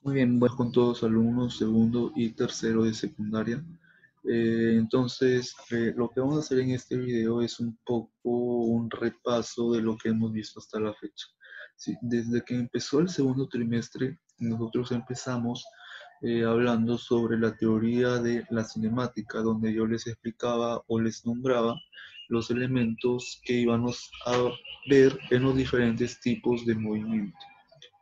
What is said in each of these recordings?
Muy bien, bueno, con todos alumnos, segundo y tercero de secundaria. Lo que vamos a hacer en este video es un poco un repaso de lo que hemos visto hasta la fecha. Sí, desde que empezó el segundo trimestre, nosotros empezamos hablando sobre la teoría de la cinemática, donde yo les explicaba o les nombraba los elementos que íbamos a ver en los diferentes tipos de movimiento.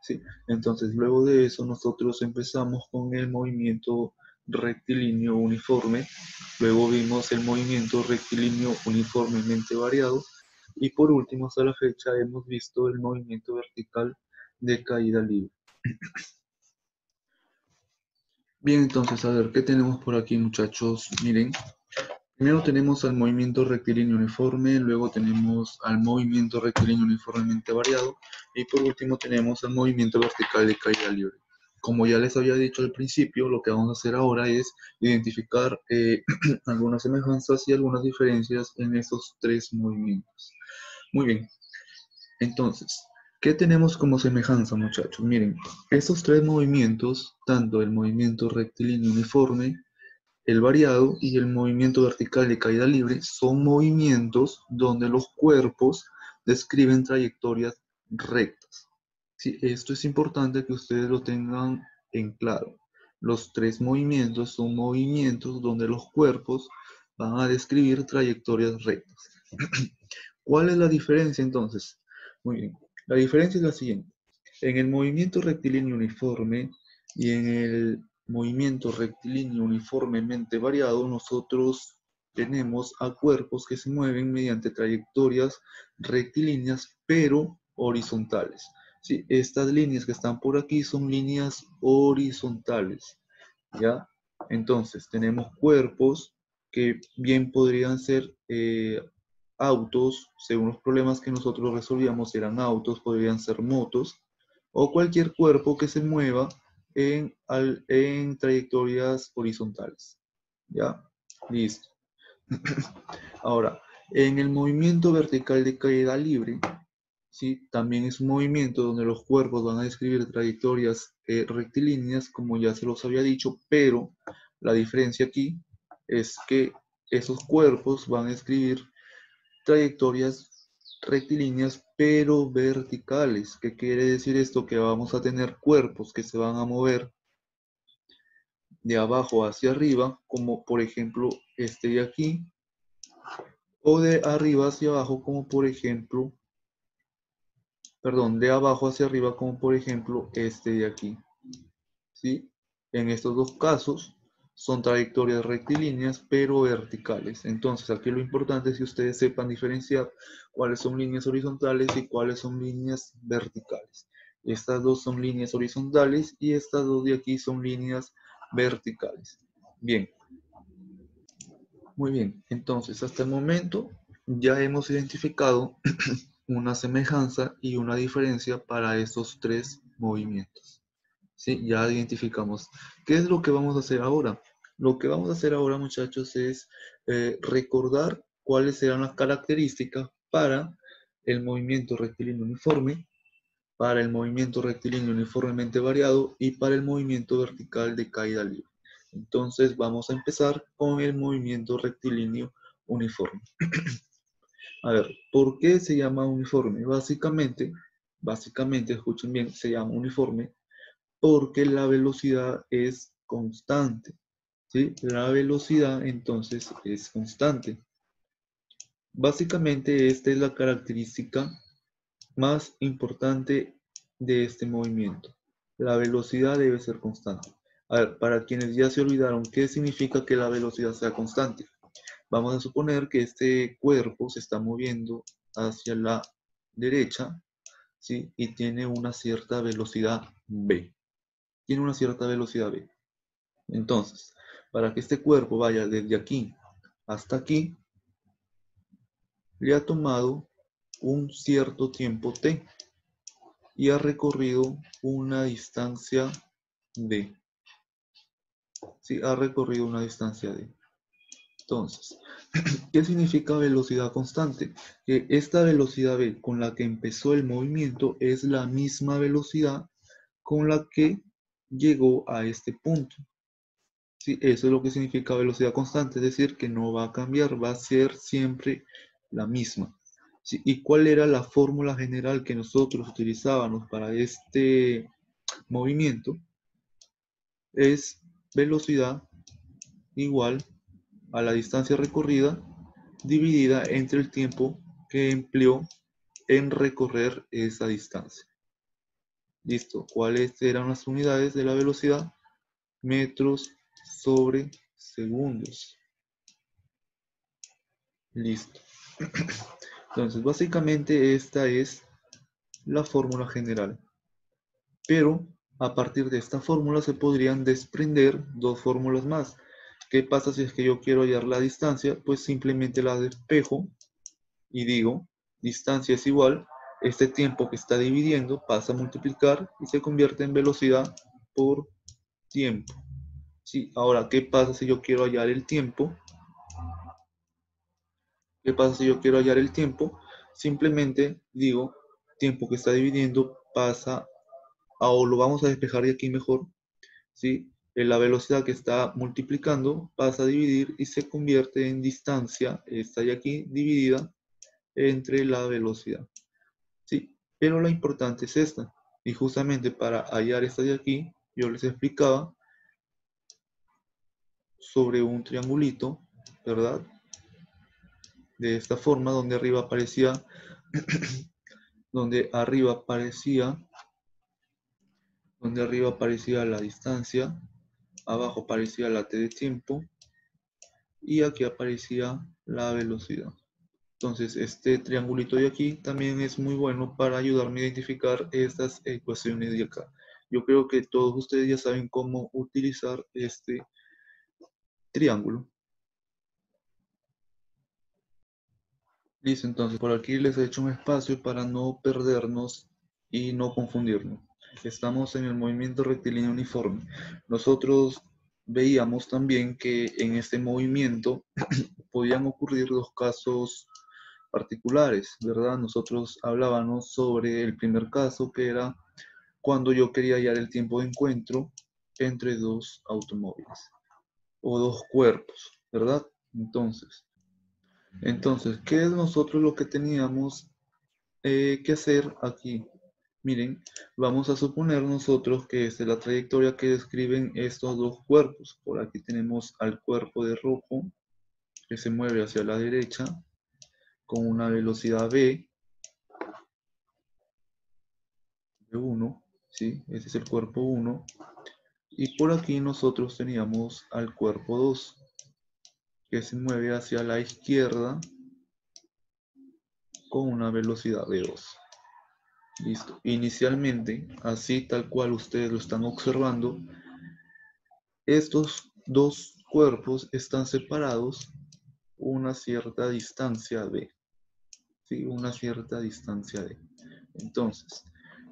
¿Sí? Entonces, luego de eso, nosotros empezamos con el movimiento rectilíneo uniforme, luego vimos el movimiento rectilíneo uniformemente variado y por último, hasta la fecha, hemos visto el movimiento vertical de caída libre. Bien, entonces, a ver, ¿qué tenemos por aquí, muchachos? Miren, primero tenemos al movimiento rectilíneo uniforme, luego tenemos al movimiento rectilíneo uniformemente variado y por último tenemos al movimiento vertical de caída libre. Como ya les había dicho al principio, lo que vamos a hacer ahora es identificar algunas semejanzas y algunas diferencias en estos tres movimientos. Muy bien, entonces, ¿qué tenemos como semejanza, muchachos? Miren, estos tres movimientos, tanto el movimiento rectilíneo uniforme, el variado y el movimiento vertical de caída libre son movimientos donde los cuerpos describen trayectorias rectas. Sí, esto es importante que ustedes lo tengan en claro. Los tres movimientos son movimientos donde los cuerpos van a describir trayectorias rectas. ¿Cuál es la diferencia entonces? Muy bien, la diferencia es la siguiente. En el movimiento rectilíneo uniforme y en el movimiento rectilíneo uniformemente variado, nosotros tenemos a cuerpos que se mueven mediante trayectorias rectilíneas, pero horizontales. Sí, estas líneas que están por aquí son líneas horizontales, ¿ya? Entonces, tenemos cuerpos que bien podrían ser autos, según los problemas que nosotros resolvíamos, eran autos, podrían ser motos, o cualquier cuerpo que se mueva en trayectorias horizontales. ¿Ya? Listo. Ahora, en el movimiento vertical de caída libre, ¿sí? También es un movimiento donde los cuerpos van a describir trayectorias rectilíneas, como ya se los había dicho, pero la diferencia aquí es que esos cuerpos van a describir trayectorias rectilíneas pero verticales. ¿Qué quiere decir esto? Que vamos a tener cuerpos que se van a mover de abajo hacia arriba, como por ejemplo este de aquí, o de arriba hacia abajo, como por ejemplo, perdón, de abajo hacia arriba, como por ejemplo este de aquí. ¿Sí? En estos dos casos son trayectorias rectilíneas pero verticales. Entonces aquí lo importante es que ustedes sepan diferenciar cuáles son líneas horizontales y cuáles son líneas verticales. Estas dos son líneas horizontales y estas dos de aquí son líneas verticales. Bien, muy bien. Entonces hasta el momento ya hemos identificado una semejanza y una diferencia para estos tres movimientos. Sí, ya identificamos. ¿Qué es lo que vamos a hacer ahora? Lo que vamos a hacer ahora, muchachos, es recordar cuáles serán las características para el movimiento rectilíneo uniforme, para el movimiento rectilíneo uniformemente variado y para el movimiento vertical de caída libre. Entonces, vamos a empezar con el movimiento rectilíneo uniforme. A ver, ¿por qué se llama uniforme? Básicamente, escuchen bien, se llama uniforme porque la velocidad es constante. ¿Sí? La velocidad entonces es constante. Básicamente esta es la característica más importante de este movimiento. La velocidad debe ser constante. A ver, para quienes ya se olvidaron, ¿qué significa que la velocidad sea constante? Vamos a suponer que este cuerpo se está moviendo hacia la derecha, ¿sí? Y tiene una cierta velocidad v. Tiene una cierta velocidad v. Entonces, para que este cuerpo vaya desde aquí hasta aquí, le ha tomado un cierto tiempo t y ha recorrido una distancia d. Sí, ha recorrido una distancia d. Entonces, ¿qué significa velocidad constante? Que esta velocidad v con la que empezó el movimiento es la misma velocidad con la que llegó a este punto. ¿Sí? Eso es lo que significa velocidad constante, es decir, que no va a cambiar, va a ser siempre la misma. ¿Sí? ¿Y cuál era la fórmula general que nosotros utilizábamos para este movimiento? Es velocidad igual a la distancia recorrida dividida entre el tiempo que empleó en recorrer esa distancia. Listo. ¿Cuáles eran las unidades de la velocidad? Metros sobre segundos. Listo. Entonces, básicamente esta es la fórmula general. Pero a partir de esta fórmula se podrían desprender dos fórmulas más. ¿Qué pasa si es que yo quiero hallar la distancia? Pues simplemente la despejo y digo, distancia es igual, este tiempo que está dividiendo pasa a multiplicar y se convierte en velocidad por tiempo. Sí, ahora, ¿qué pasa si yo quiero hallar el tiempo? ¿Qué pasa si yo quiero hallar el tiempo? Simplemente digo, tiempo que está dividiendo pasa, o lo vamos a despejar de aquí mejor, ¿sí? La velocidad que está multiplicando pasa a dividir y se convierte en distancia, esta de aquí, dividida entre la velocidad. ¿Sí? Pero la importante es esta. Y justamente para hallar esta de aquí, yo les explicaba sobre un triangulito, ¿verdad? De esta forma, donde arriba aparecía, donde arriba aparecía, donde arriba aparecía la distancia, abajo aparecía la t de tiempo y aquí aparecía la velocidad. Entonces, este triangulito de aquí también es muy bueno para ayudarme a identificar estas ecuaciones de acá. Yo creo que todos ustedes ya saben cómo utilizar este triángulo. Listo, entonces por aquí les he hecho un espacio para no perdernos y no confundirnos. Estamos en el movimiento rectilíneo uniforme. Nosotros veíamos también que en este movimiento podían ocurrir dos casos particulares, ¿verdad? Nosotros hablábamos sobre el primer caso, que era cuando yo quería hallar el tiempo de encuentro entre dos automóviles o dos cuerpos, ¿verdad? Entonces, ¿qué es nosotros lo que teníamos que hacer aquí? Miren, vamos a suponer nosotros que esta es la trayectoria que describen estos dos cuerpos. Por aquí tenemos al cuerpo de rojo que se mueve hacia la derecha con una velocidad v de 1, ¿sí? Ese es el cuerpo 1. Y por aquí nosotros teníamos al cuerpo 2 que se mueve hacia la izquierda con una velocidad de 2. Listo. Inicialmente, así tal cual ustedes lo están observando, estos dos cuerpos están separados una cierta distancia d. ¿Sí? Una cierta distancia d. Entonces,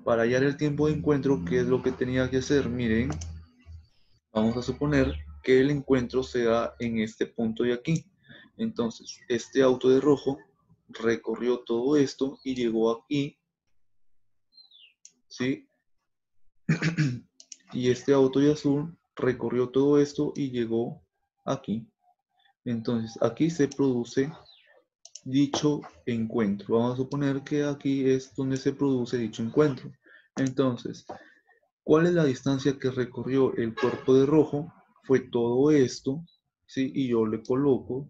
para hallar el tiempo de encuentro, ¿qué es lo que tenía que hacer? Miren, vamos a suponer que el encuentro se da en este punto de aquí. Entonces, este auto de rojo recorrió todo esto y llegó aquí, ¿sí? Y este auto de azul recorrió todo esto y llegó aquí. Entonces, aquí se produce dicho encuentro. Vamos a suponer que aquí es donde se produce dicho encuentro. Entonces, ¿cuál es la distancia que recorrió el cuerpo de rojo? Fue todo esto, ¿sí? Y yo le coloco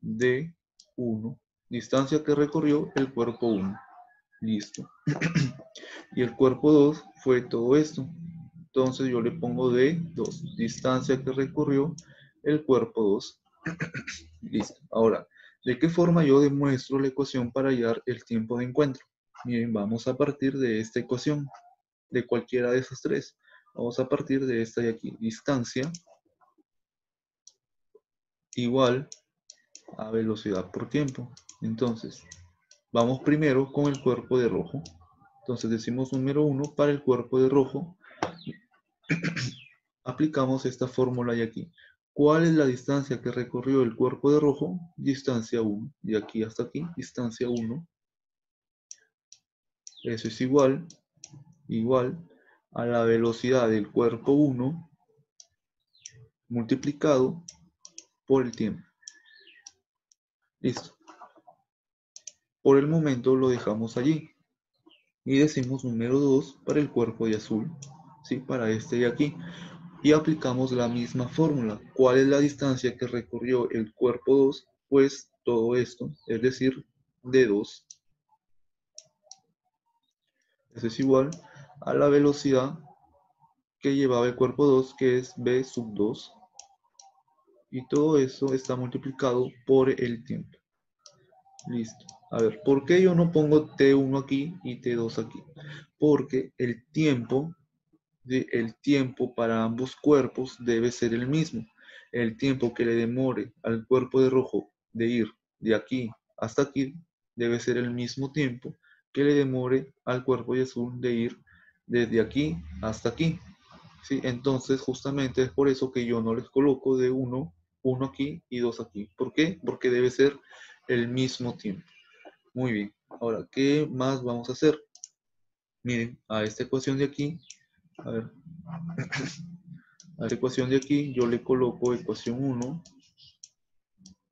D1. Distancia que recorrió el cuerpo 1. Listo. Y el cuerpo 2 fue todo esto. Entonces yo le pongo D2. Distancia que recorrió el cuerpo 2. Listo. Ahora, ¿de qué forma yo demuestro la ecuación para hallar el tiempo de encuentro? Miren, vamos a partir de esta ecuación, de cualquiera de esas tres. Vamos a partir de esta de aquí. Distancia igual a velocidad por tiempo. Entonces, vamos primero con el cuerpo de rojo. Entonces decimos número 1 para el cuerpo de rojo. Aplicamos esta fórmula de aquí. ¿Cuál es la distancia que recorrió el cuerpo de rojo? Distancia 1. De aquí hasta aquí, distancia 1. Eso es igual a la velocidad del cuerpo 1 multiplicado por el tiempo. Listo. Por el momento lo dejamos allí. Y decimos número 2 para el cuerpo de azul, ¿sí? Para este de aquí. Y aplicamos la misma fórmula. ¿Cuál es la distancia que recorrió el cuerpo 2? Pues todo esto, es decir, d2. Eso es igual a la velocidad que llevaba el cuerpo 2, que es b sub 2. Y todo eso está multiplicado por el tiempo. Listo. A ver, ¿por qué yo no pongo t1 aquí y t2 aquí? Porque el tiempo para ambos cuerpos debe ser el mismo. El tiempo que le demore al cuerpo de rojo de ir de aquí hasta aquí debe ser el mismo tiempo que le demore al cuerpo de azul de ir desde aquí hasta aquí. ¿Sí? Entonces, justamente es por eso que yo no les coloco de 1 aquí y 2 aquí. ¿Por qué? Porque debe ser el mismo tiempo. Muy bien. Ahora, ¿qué más vamos a hacer? Miren, a esta ecuación de aquí, a ver, a esta ecuación de aquí yo le coloco ecuación 1,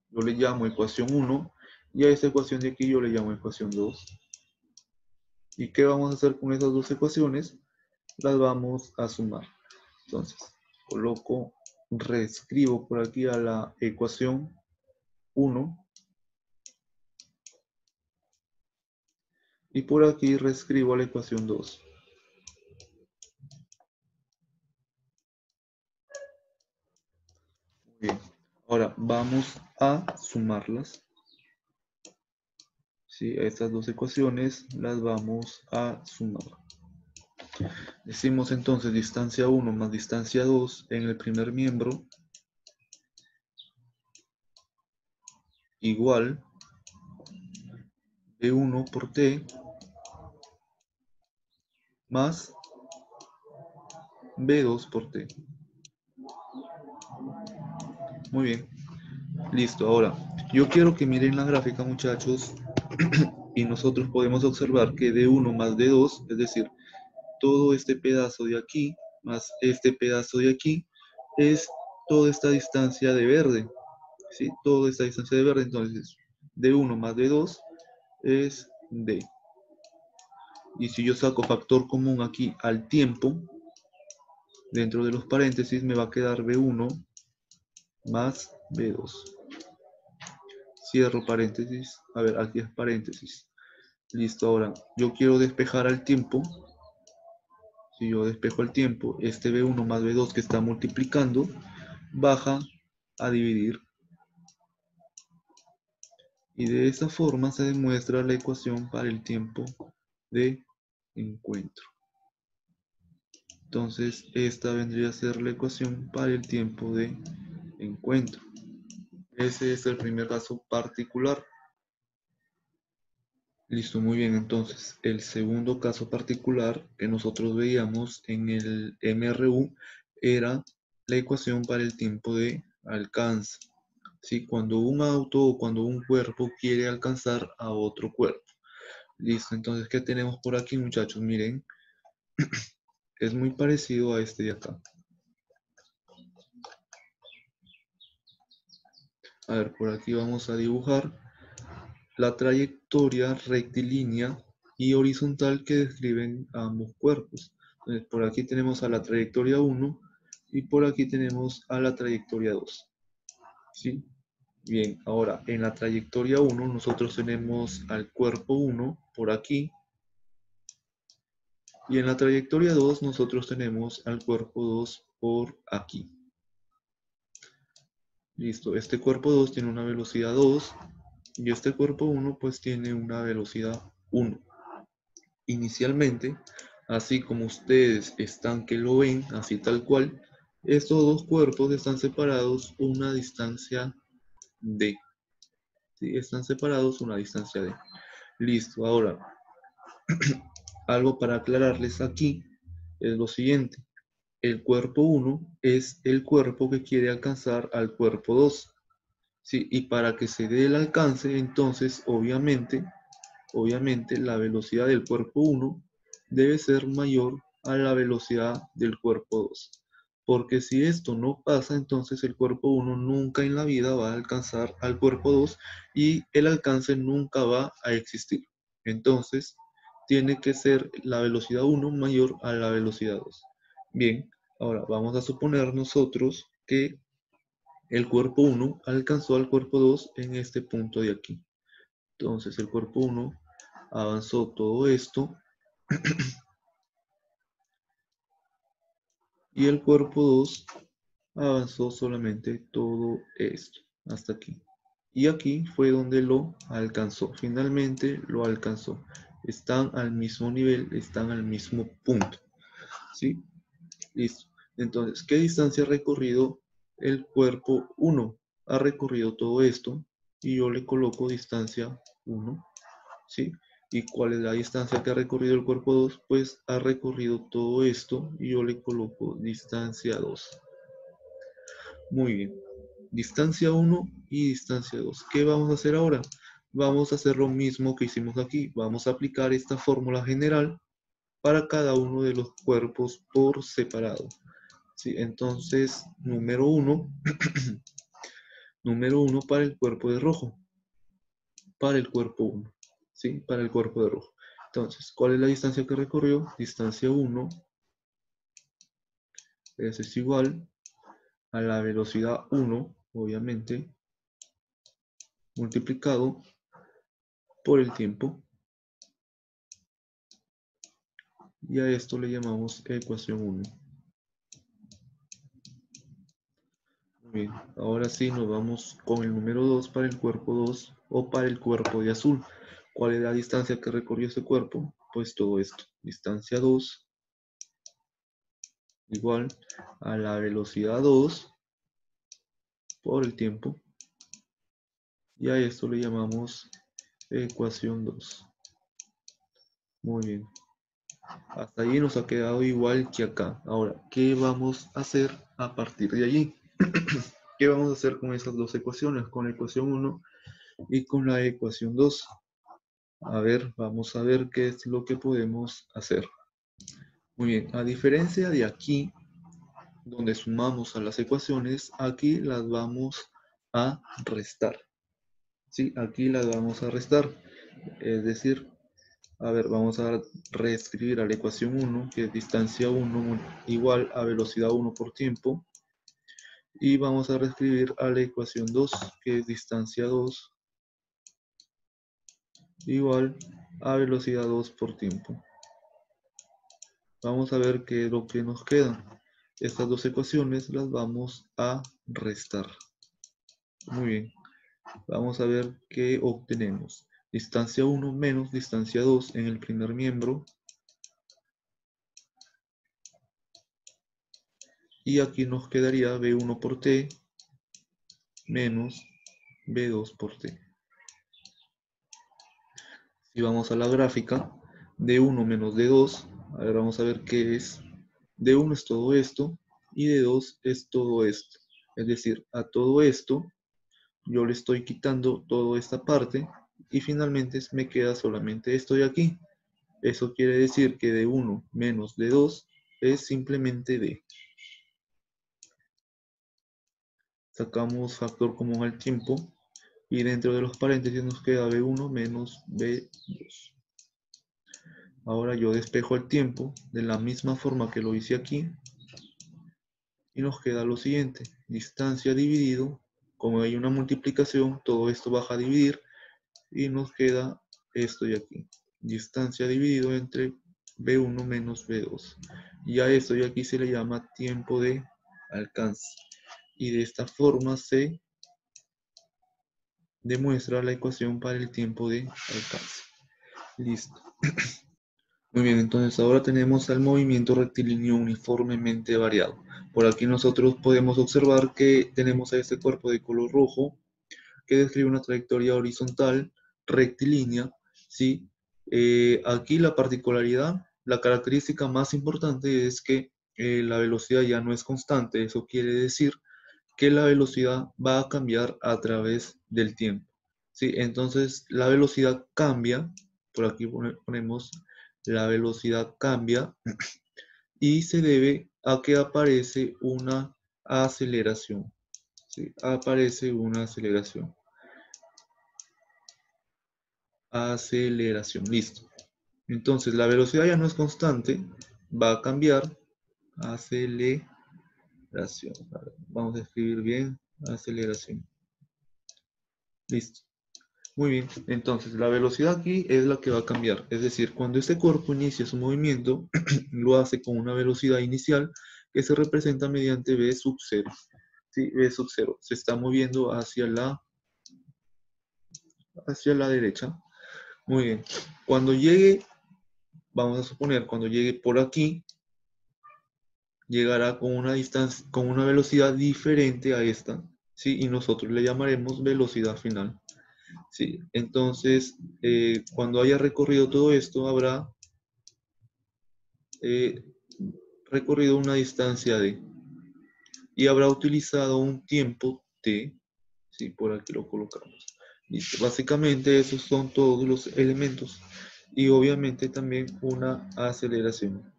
yo le llamo ecuación 1, y a esta ecuación de aquí yo le llamo ecuación 2. ¿Y qué vamos a hacer con esas dos ecuaciones? Las vamos a sumar. Entonces, reescribo por aquí a la ecuación 1, y por aquí reescribo a la ecuación 2. Muy bien. Ahora vamos a sumarlas. ¿Sí? Estas dos ecuaciones las vamos a sumar. Decimos entonces distancia 1 más distancia 2 en el primer miembro igual B1 por T más B2 por T. Muy bien. Listo. Ahora, yo quiero que miren la gráfica, muchachos, y nosotros podemos observar que D1 más D2, es decir, todo este pedazo de aquí más este pedazo de aquí, es toda esta distancia de verde. ¿Sí? Toda esta distancia de verde, entonces D1 más D2 es D. Y si yo saco factor común aquí al tiempo, dentro de los paréntesis me va a quedar B1 más B2. Cierro paréntesis. A ver, aquí es paréntesis. Listo, ahora yo quiero despejar al tiempo. Si yo despejo el tiempo, este B1 más B2 que está multiplicando, baja a dividir. Y de esta forma se demuestra la ecuación para el tiempo de encuentro. Entonces, esta vendría a ser la ecuación para el tiempo de encuentro. Ese es el primer caso particular. Listo, muy bien. Entonces, el segundo caso particular que nosotros veíamos en el MRU era la ecuación para el tiempo de alcance. ¿Sí? Cuando un auto o cuando un cuerpo quiere alcanzar a otro cuerpo. Listo, entonces, ¿qué tenemos por aquí, muchachos? Miren, es muy parecido a este de acá. A ver, por aquí vamos a dibujar la trayectoria rectilínea y horizontal que describen ambos cuerpos. Entonces, por aquí tenemos a la trayectoria 1 y por aquí tenemos a la trayectoria 2. ¿Sí? Bien, ahora en la trayectoria 1 nosotros tenemos al cuerpo 1 por aquí y en la trayectoria 2 nosotros tenemos al cuerpo 2 por aquí. Listo, este cuerpo 2 tiene una velocidad 2 y este cuerpo 1 pues tiene una velocidad 1. Inicialmente, así como ustedes están que lo ven, así tal cual, estos dos cuerpos están separados una distancia d. ¿Sí? Están separados una distancia d. Listo, ahora, algo para aclararles aquí es lo siguiente. El cuerpo 1 es el cuerpo que quiere alcanzar al cuerpo 2. ¿Sí? Y para que se dé el alcance, entonces, obviamente, la velocidad del cuerpo 1 debe ser mayor a la velocidad del cuerpo 2. Porque si esto no pasa, entonces el cuerpo 1 nunca en la vida va a alcanzar al cuerpo 2 y el alcance nunca va a existir. Entonces, tiene que ser la velocidad 1 mayor a la velocidad 2. Bien, ahora vamos a suponer nosotros que el cuerpo 1 alcanzó al cuerpo 2 en este punto de aquí. Entonces el cuerpo 1 avanzó todo esto y el cuerpo 2 avanzó solamente todo esto, hasta aquí. Y aquí fue donde lo alcanzó. Finalmente lo alcanzó. Están al mismo nivel, están al mismo punto. ¿Sí? Listo. Entonces, ¿qué distancia ha recorrido el cuerpo 1? Ha recorrido todo esto y yo le coloco distancia 1. ¿Sí? ¿Y cuál es la distancia que ha recorrido el cuerpo 2? Pues ha recorrido todo esto y yo le coloco distancia 2. Muy bien. Distancia 1 y distancia 2. ¿Qué vamos a hacer ahora? Vamos a hacer lo mismo que hicimos aquí. Vamos a aplicar esta fórmula general para cada uno de los cuerpos por separado. ¿Sí? Entonces, número 1, número 1 para el cuerpo de rojo. Para el cuerpo 1. ¿Sí? Para el cuerpo de rojo. Entonces, ¿cuál es la distancia que recorrió? Distancia 1 es igual a la velocidad 1, obviamente, multiplicado por el tiempo. Y a esto le llamamos ecuación 1. Muy bien, ahora sí nos vamos con el número 2 para el cuerpo 2 o para el cuerpo de azul. ¿Cuál es la distancia que recorrió ese cuerpo? Pues todo esto. Distancia 2 igual a la velocidad 2 por el tiempo. Y a esto le llamamos ecuación 2. Muy bien. Hasta allí nos ha quedado igual que acá. Ahora, ¿qué vamos a hacer a partir de allí? ¿Qué vamos a hacer con esas dos ecuaciones? Con la ecuación 1 y con la ecuación 2. A ver, vamos a ver qué es lo que podemos hacer. Muy bien, a diferencia de aquí, donde sumamos a las ecuaciones, aquí las vamos a restar. Sí, aquí las vamos a restar. Es decir, a ver, vamos a reescribir a la ecuación 1, que es distancia 1 igual a velocidad 1 por tiempo. Y vamos a reescribir a la ecuación 2, que es distancia 2 igual a velocidad 2 por tiempo. Vamos a ver qué es lo que nos queda. Estas dos ecuaciones las vamos a restar. Muy bien. Vamos a ver qué obtenemos. Distancia 1 menos distancia 2 en el primer miembro. Y aquí nos quedaría B1 por T menos B2 por T. Si vamos a la gráfica, D1 menos D2, ahora vamos a ver qué es. D1 es todo esto y D2 es todo esto. Es decir, a todo esto yo le estoy quitando toda esta parte y finalmente me queda solamente esto de aquí. Eso quiere decir que D1 menos D2 es simplemente D. Sacamos factor común al tiempo y dentro de los paréntesis nos queda B1 menos B2. Ahora yo despejo el tiempo de la misma forma que lo hice aquí y nos queda lo siguiente. Distancia dividido, como hay una multiplicación, todo esto baja a dividir y nos queda esto de aquí. Distancia dividido entre B1 menos B2. Y a esto de aquí se le llama tiempo de alcance. Y de esta forma se demuestra la ecuación para el tiempo de alcance. Listo. Muy bien, entonces ahora tenemos al movimiento rectilíneo uniformemente variado. Por aquí nosotros podemos observar que tenemos a este cuerpo de color rojo que describe una trayectoria horizontal rectilínea, ¿sí? Aquí la particularidad, la característica más importante es que la velocidad ya no es constante. Eso quiere decir que la velocidad va a cambiar a través del tiempo, ¿sí? Entonces la velocidad cambia, por aquí ponemos la velocidad cambia y se debe a que aparece una aceleración. ¿Sí? Aparece una aceleración. Aceleración, listo. Entonces la velocidad ya no es constante, va a cambiar. Aceleración. Vamos a escribir bien. Aceleración. Listo. Muy bien, entonces la velocidad aquí es la que va a cambiar. Es decir, cuando este cuerpo inicia su movimiento, lo hace con una velocidad inicial que se representa mediante v sub 0. ¿Sí? V sub 0 se está moviendo hacia la derecha. Muy bien. Cuando llegue, vamos a suponer, cuando llegue por aquí, llegará con una distancia, con una velocidad diferente a esta, ¿sí? Y nosotros le llamaremos velocidad final. ¿Sí? Entonces, cuando haya recorrido todo esto, habrá recorrido una distancia d y habrá utilizado un tiempo t, ¿sí? Por aquí lo colocamos. Listo. Básicamente esos son todos los elementos y obviamente también una aceleración.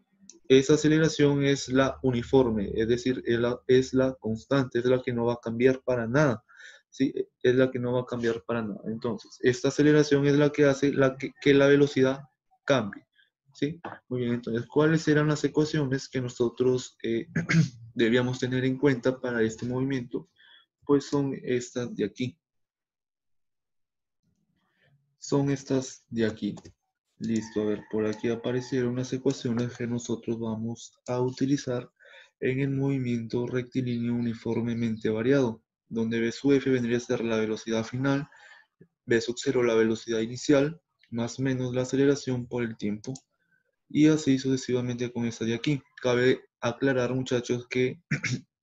Esa aceleración es la uniforme, es decir, es la constante, es la que no va a cambiar para nada. ¿Sí? Es la que no va a cambiar para nada. Entonces, esta aceleración es la que hace que la velocidad cambie. ¿Sí? Muy bien, entonces, ¿cuáles eran las ecuaciones que nosotros debíamos tener en cuenta para este movimiento? Pues son estas de aquí. Son estas de aquí. Listo, a ver, por aquí aparecieron unas ecuaciones que nosotros vamos a utilizar en el movimiento rectilíneo uniformemente variado, donde v sub f vendría a ser la velocidad final, v sub 0 la velocidad inicial, más menos la aceleración por el tiempo, y así sucesivamente con esta de aquí. Cabe aclarar, muchachos, que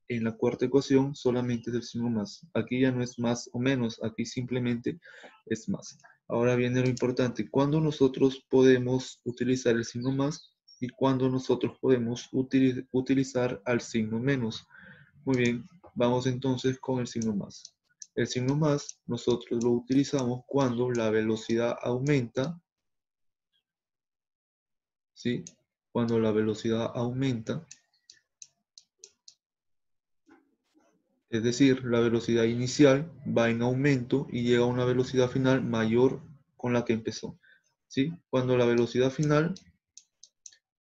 en la cuarta ecuación solamente es el signo más. Aquí ya no es más o menos, aquí simplemente es más. Ahora viene lo importante, ¿cuándo nosotros podemos utilizar el signo más y cuándo nosotros podemos utilizar al signo menos? Muy bien, vamos entonces con el signo más. El signo más nosotros lo utilizamos cuando la velocidad aumenta, ¿sí? Cuando la velocidad aumenta, es decir, la velocidad inicial va en aumento y llega a una velocidad final mayor con la que empezó. ¿Sí? Cuando la velocidad final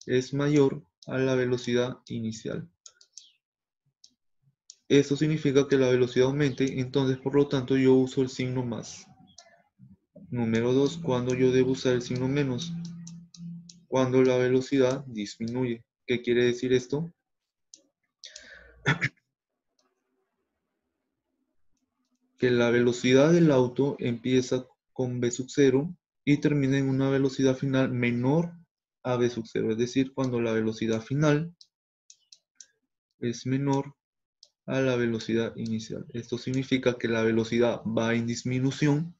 es mayor a la velocidad inicial. Eso significa que la velocidad aumente, entonces por lo tanto yo uso el signo más. Número 2, ¿cuándo yo debo usar el signo menos? Cuando la velocidad disminuye. ¿Qué quiere decir esto? Que la velocidad del auto empieza con v sub 0 y termina en una velocidad final menor a v sub 0. Es decir, cuando la velocidad final es menor a la velocidad inicial. Esto significa que la velocidad va en disminución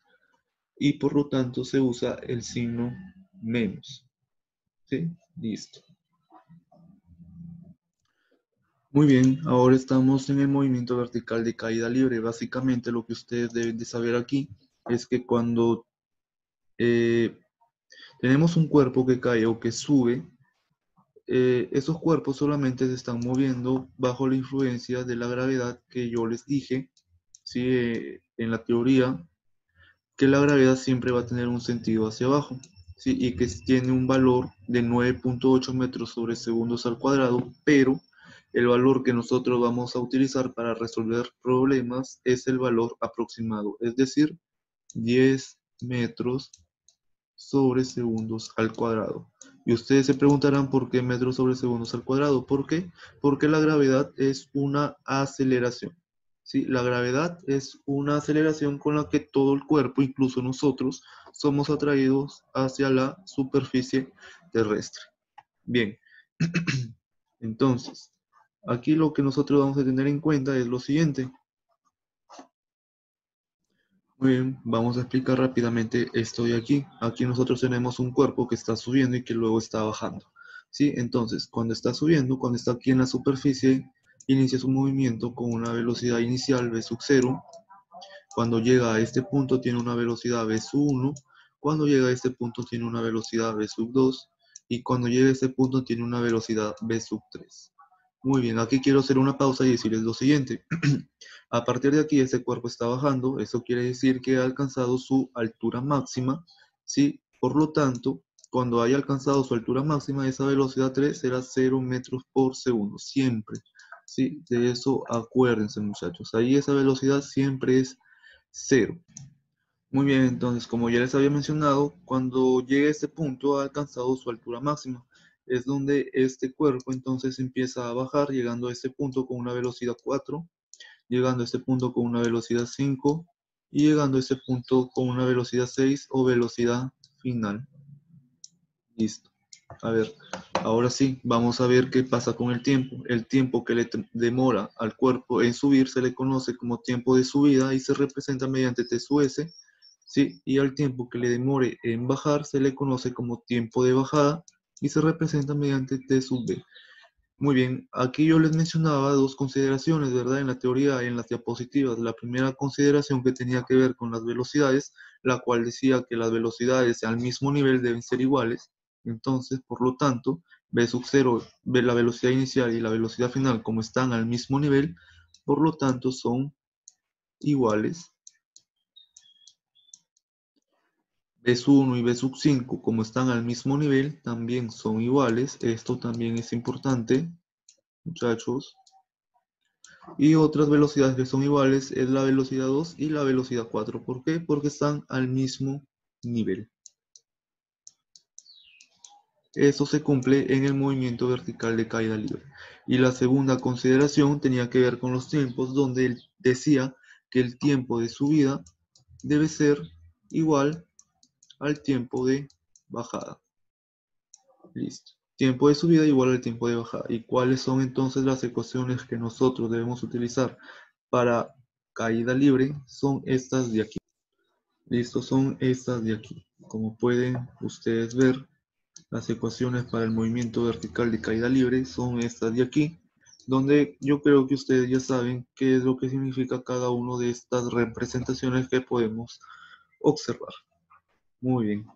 y por lo tanto se usa el signo menos. ¿Sí? Listo. Muy bien, ahora estamos en el movimiento vertical de caída libre. Básicamente lo que ustedes deben de saber aquí es que cuando tenemos un cuerpo que cae o que sube, esos cuerpos solamente se están moviendo bajo la influencia de la gravedad que yo les dije, ¿sí? En la teoría, que la gravedad siempre va a tener un sentido hacia abajo, ¿sí? Y que tiene un valor de 9.8 metros sobre segundos al cuadrado, pero el valor que nosotros vamos a utilizar para resolver problemas es el valor aproximado, es decir, 10 metros sobre segundos al cuadrado. Y ustedes se preguntarán por qué metros sobre segundos al cuadrado. ¿Por qué? Porque la gravedad es una aceleración. ¿Sí? La gravedad es una aceleración con la que todo el cuerpo, incluso nosotros, somos atraídos hacia la superficie terrestre. Bien, entonces, aquí lo que nosotros vamos a tener en cuenta es lo siguiente. Muy bien, vamos a explicar rápidamente esto de aquí. Aquí nosotros tenemos un cuerpo que está subiendo y que luego está bajando. ¿Sí? Entonces, cuando está subiendo, cuando está aquí en la superficie, inicia su movimiento con una velocidad inicial v sub 0. Cuando llega a este punto tiene una velocidad v sub 1. Cuando llega a este punto tiene una velocidad v sub 2. y cuando llegue a ese punto tiene una velocidad v sub 3. Muy bien, aquí quiero hacer una pausa y decirles lo siguiente. A partir de aquí este cuerpo está bajando, eso quiere decir que ha alcanzado su altura máxima, ¿sí? Por lo tanto, cuando haya alcanzado su altura máxima, esa velocidad 3 será 0 metros por segundo, siempre, ¿sí? De eso acuérdense, muchachos. Ahí esa velocidad siempre es 0. Muy bien, entonces, como ya les había mencionado, cuando llegue a este punto ha alcanzado su altura máxima. Es donde este cuerpo entonces empieza a bajar, llegando a este punto con una velocidad 4, llegando a este punto con una velocidad 5 y llegando a este punto con una velocidad 6 o velocidad final. Listo. A ver, ahora sí, vamos a ver qué pasa con el tiempo. El tiempo que le demora al cuerpo en subir se le conoce como tiempo de subida y se representa mediante T sub S, ¿sí? Y al tiempo que le demore en bajar se le conoce como tiempo de bajada y se representa mediante T sub B. Muy bien, aquí yo les mencionaba dos consideraciones, ¿verdad? En la teoría, en las diapositivas. La primera consideración que tenía que ver con las velocidades, la cual decía que las velocidades al mismo nivel deben ser iguales. Entonces, por lo tanto, v sub 0, la velocidad inicial y la velocidad final, como están al mismo nivel, por lo tanto son iguales. V sub 1 y v sub 5, como están al mismo nivel, también son iguales. Esto también es importante, muchachos. Y otras velocidades que son iguales es la velocidad 2 y la velocidad 4. ¿Por qué? Porque están al mismo nivel. Eso se cumple en el movimiento vertical de caída libre. Y la segunda consideración tenía que ver con los tiempos, donde él decía que el tiempo de subida debe ser igual al tiempo de bajada. Listo. Tiempo de subida igual al tiempo de bajada. ¿Y cuáles son entonces las ecuaciones que nosotros debemos utilizar para caída libre? Son estas de aquí. Listo, son estas de aquí. Como pueden ustedes ver, las ecuaciones para el movimiento vertical de caída libre son estas de aquí, donde yo creo que ustedes ya saben qué es lo que significa cada una de estas representaciones que podemos observar. Muy bien.